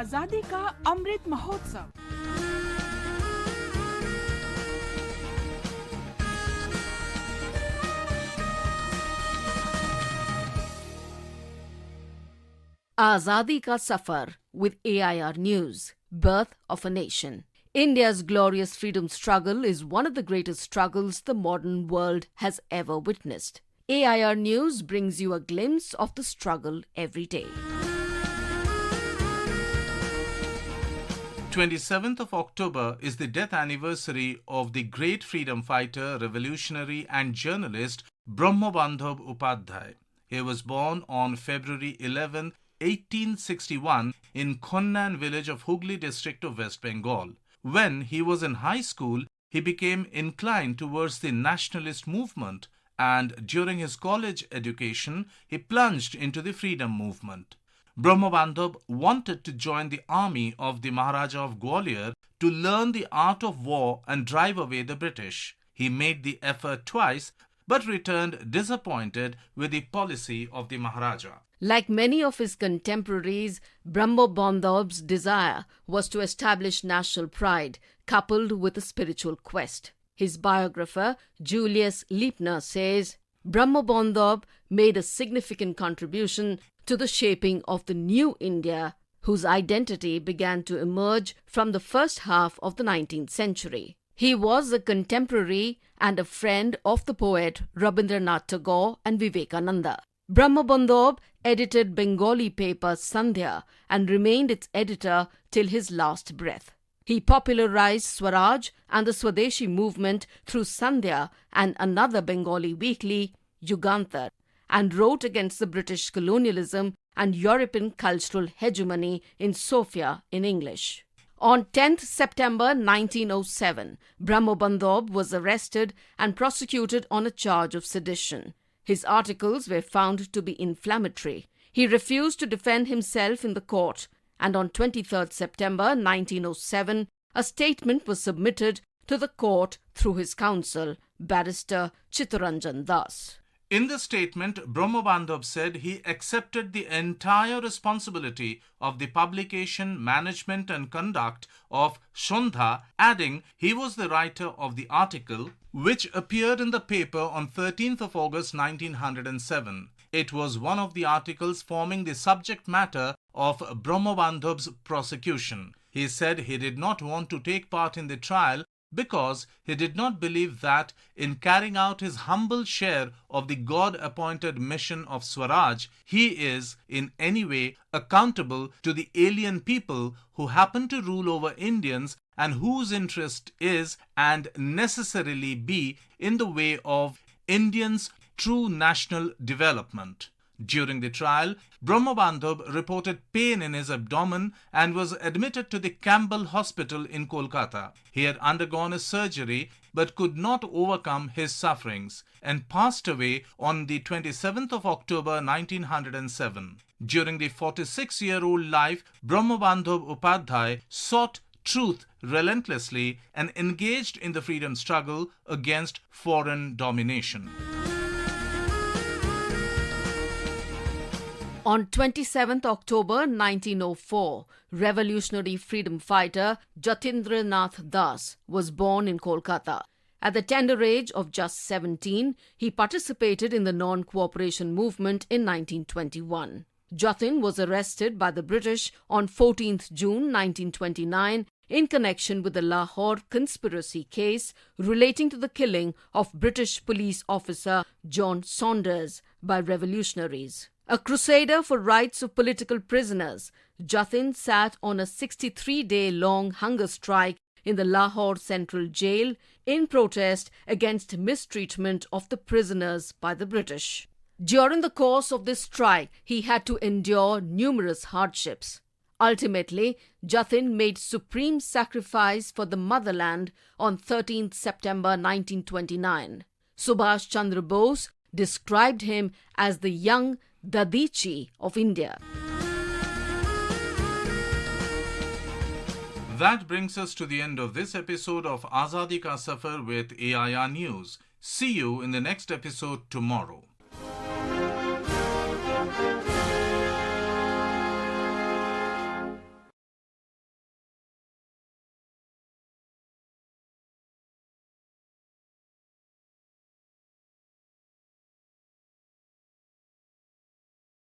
आजादी का Amrit Mahotsav. Azadi ka Safar with AIR News, Birth of a Nation. India's glorious freedom struggle is one of the greatest struggles the modern world has ever witnessed. AIR News brings you a glimpse of the struggle every day. 27th of October is the death anniversary of the great freedom fighter, revolutionary and journalist Brahmabandhab Upadhyay. He was born on February 11, 1861 in Khanyan village of Hooghly district of West Bengal. When he was in high school, he became inclined towards the nationalist movement, and during his college education, he plunged into the freedom movement. Brahmabandhab wanted to join the army of the Maharaja of Gwalior to learn the art of war and drive away the British. He made the effort twice, but returned disappointed with the policy of the Maharaja. Like many of his contemporaries, Brahmabandhab's desire was to establish national pride, coupled with a spiritual quest. His biographer, Julius Lipner, says, Brahmabandhab made a significant contribution to the shaping of the new India, whose identity began to emerge from the first half of the 19th century. He was a contemporary and a friend of the poet Rabindranath Tagore and Vivekananda. Brahmabandhab edited Bengali paper Sandhya and remained its editor till his last breath. He popularized Swaraj and the Swadeshi Movement through Sandhya and another Bengali weekly, Yugantar, and wrote against the British colonialism and European cultural hegemony in Sophia in English. On 10th September 1907, Brahmabandhab was arrested and prosecuted on a charge of sedition. His articles were found to be inflammatory. He refused to defend himself in the court, and on 23rd September 1907, a statement was submitted to the court through his counsel, Barrister Chittaranjan thus. In the statement, Brahmabandhab said he accepted the entire responsibility of the publication, management and conduct of Sandhya, adding he was the writer of the article which appeared in the paper on 13th of August 1907. It was one of the articles forming the subject matter of Brahmabandhab's prosecution. He said he did not want to take part in the trial because he did not believe that in carrying out his humble share of the God-appointed mission of Swaraj, he is in any way accountable to the alien people who happen to rule over Indians and whose interest is and necessarily be in the way of Indians' true national development. During the trial, Brahmabandhab reported pain in his abdomen and was admitted to the Campbell Hospital in Kolkata. He had undergone a surgery but could not overcome his sufferings and passed away on the 27th of October 1907. During the 46-year-old life, Brahmabandhab Upadhyay sought truth relentlessly and engaged in the freedom struggle against foreign domination. On 27th October 1904, revolutionary freedom fighter Jatindra Nath was born in Kolkata. At the tender age of just 17, he participated in the non-cooperation movement in 1921. Jatin was arrested by the British on 14th June 1929 in connection with the Lahore conspiracy case relating to the killing of British police officer John Saunders by revolutionaries. A crusader for rights of political prisoners, Jatin sat on a 63-day-long hunger strike in the Lahore Central Jail in protest against mistreatment of the prisoners by the British. During the course of this strike, he had to endure numerous hardships. Ultimately, Jatin made supreme sacrifice for the motherland on 13th September 1929. Subhash Chandra Bose described him as the young Dadichi of India. That brings us to the end of this episode of Azadi Ka Safar with AIR News. See you in the next episode tomorrow.